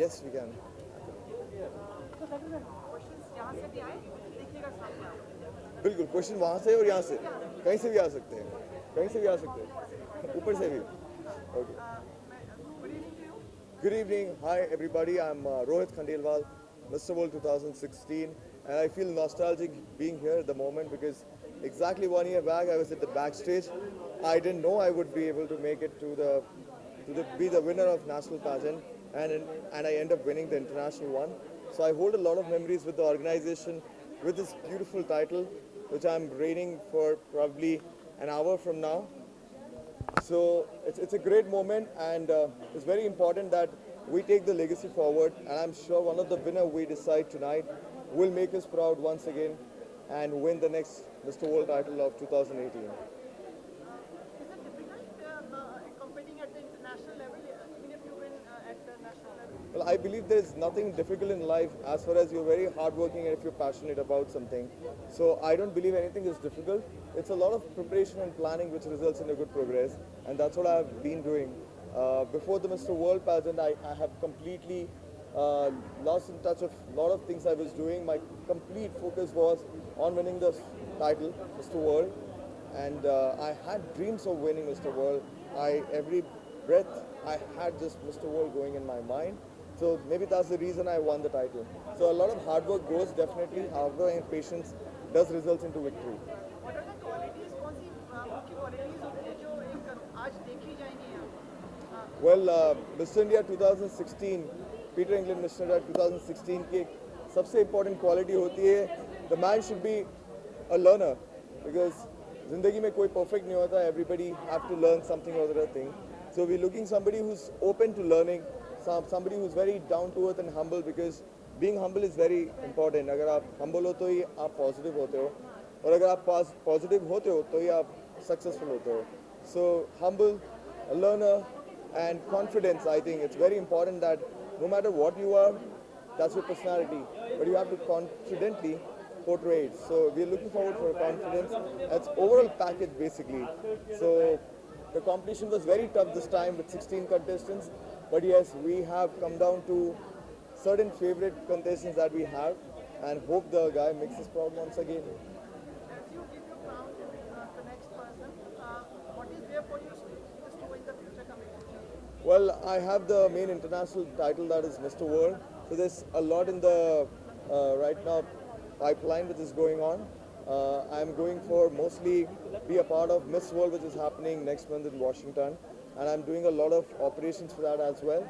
Yes, we can. बिल्कुल question वहाँ से और यहाँ से कहीं से भी आ सकते हैं, कहीं से भी आ सकते हैं, ऊपर से भी. Okay. Good evening. Hi, everybody. I'm Rohit Khandelwal, Mr. World 2016, and I feel nostalgic being here at the moment because exactly 1 year back I was at the backstage. I didn't know I would be able to make it to be the winner of national pageant, and I end up winning the international one. So I hold a lot of memories with the organization, with this beautiful title, which I'm reigning for probably an hour from now. So it's a great moment, and it's very important that we take the legacy forward. And I'm sure one of the winner we decide tonight will make us proud once again and win the next Mr. World title of 2018. Is it difficult competing at the international level, even if you win at the national level? Well, I believe there's nothing difficult in life as far as you're very hardworking and if you're passionate about something. So I don't believe anything is difficult. It's a lot of preparation and planning which results in a good progress, and that's what I've been doing. Before the Mr. World pageant, I have completely lost in touch of a lot of things I was doing. My complete focus was on winning the title, Mr. World, and I had dreams of winning Mr. World. Every breath I had just Mr. World going in my mind. So maybe that's the reason I won the title. So a lot of hard work goes definitely, hard work and patience does results into victory. What are the qualities? कौन सी मुख्य qualities होती है जो एक आज देखी जाएंगी यहाँ? Well, Mr. India 2016, Peter England Mr. India 2016 की एक सबसे important quality होती है, the man should be a learner, because जिंदगी में कोई perfect नहीं होता, everybody have to learn something or other thing. So we're looking somebody who's open to learning, somebody who's very down to earth and humble, because being humble is very important. अगर आप humble हो तो ही आप positive होते हो, और अगर आप positive होते हो तो ही आप successful होते हो. So humble, a learner, and confidence. I think it's very important that no matter what you are, that's your personality, but you have to confidently portray it. So we're looking forward for confidence. That's overall package basically. So the competition was very tough this time with 16 contestants, but yes, we have come down to certain favorite contestants that we have, and hope the guy makes us proud once again. As you give your crown to the next person, what is there for you to in the future coming future? Well, I have the main international title, that is Mr. World. So there's a lot in the right now pipeline which is going on. I'm going for mostly be a part of Miss World, which is happening next month in Washington, and I'm doing a lot of operations for that as well.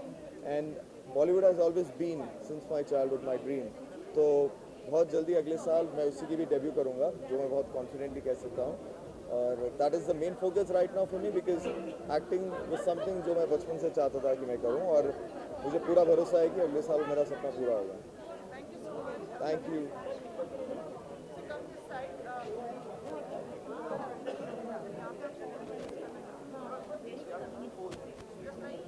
And Bollywood has always been since my childhood my dream. तो बहुत जल्दी अगले साल मैं उसी की भी debut करूँगा, जो मैं बहुत कॉन्फिडेंटली कह सकता हूँ. और that is the main focus right now for me, because acting was something जो मैं बचपन से चाहता था कि मैं करूँ, और मुझे पूरा भरोसा है कि अगले साल मेरा सपना पूरा होगा. Thank you so much. Thank you. So come this side. यहाँ पे just नहीं.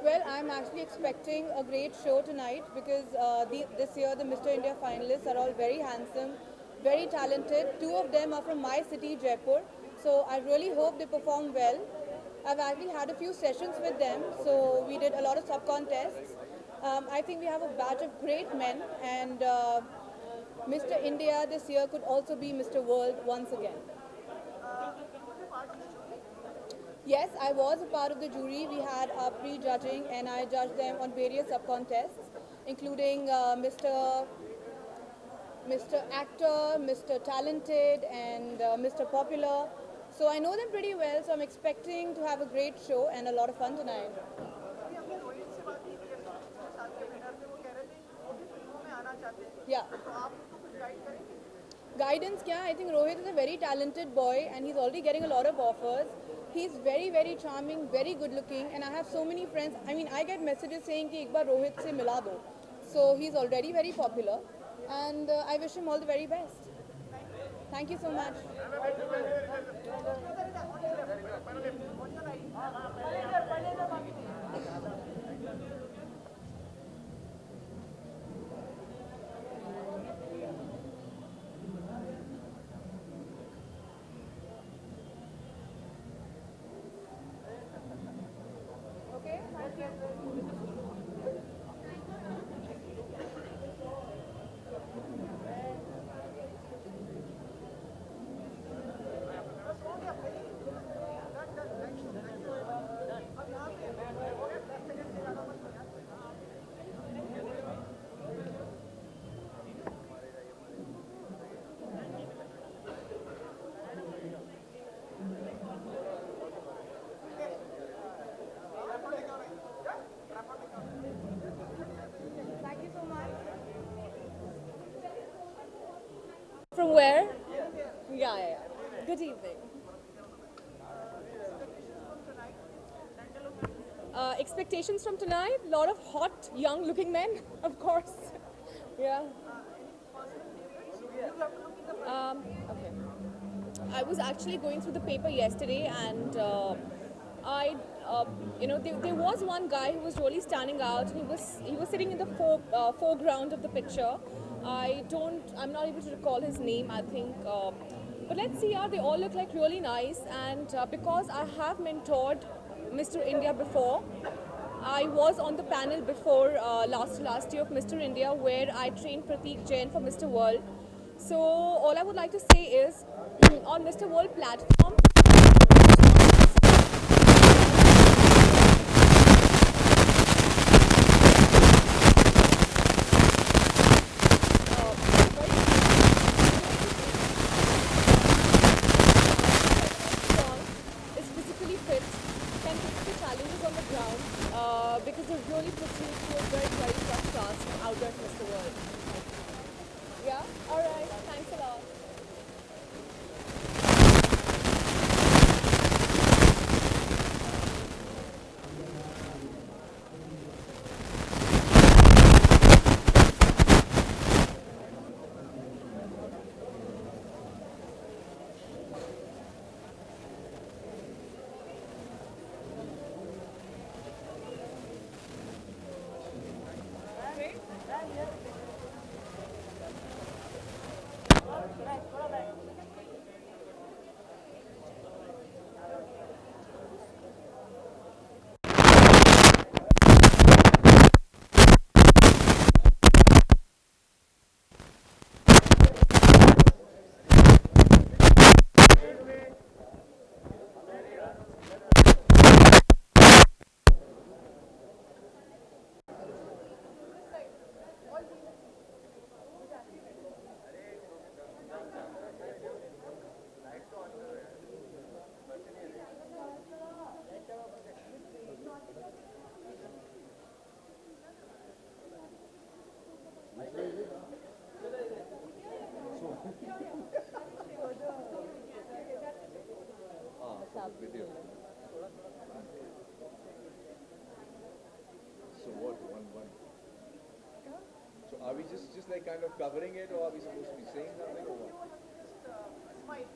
Well, I'm actually expecting a great show tonight because this year the Mr. India finalists are all very handsome, very talented. Two of them are from my city, Jaipur. So I really hope they perform well. I've actually had a few sessions with them, so we did a lot of sub-contests. I think we have a batch of great men, and Mr. India this year could also be Mr. World once again. Yes, I was a part of the jury. We had our pre-judging, and I judged them on various sub-contests, including Mr. Actor, Mr. Talented, and Mr. Popular. So I know them pretty well, so I'm expecting to have a great show and a lot of fun tonight. अभी हमने रोहित से बात की थी, पिछले साल के winner थे, वो कह रहे थे वो भी फिल्मों में आना चाहते हैं. Yeah. तो आप उनको कुछ गाइड करेंगे? Guidance, kya? I think Rohit is a very talented boy and he's already getting a lot of offers. He's very, very charming, very good looking, and I have so many friends. I mean, I get messages saying कि एक बार Rohit से मिला दो. So he's already very popular. and I wish him all the very best. Thank you so much. Okay, thank you. Thank you so much. From where? Yeah. Good evening. Expectations from tonight? A lot of hot, young-looking men, of course. Yeah. Okay. I was actually going through the paper yesterday, and I, there was one guy who was really standing out. He was sitting in the foreground of the picture. I'm not able to recall his name. I think, but let's see. Yeah, they all look like really nice, and because I have mentored Mr. India before. I was on the panel before last year of Mr. India, where I trained Prateek Jain for Mr. World. So all I would like to say is, on Mr. World platform, is physically fit, can take the challenges on the ground, because they really put you through a very, very tough task out there, Mr. World. Yeah? Alright, thanks a lot. Video. So what? One. So are we just like kind of covering it, or are we supposed to be saying something, or what? Smile.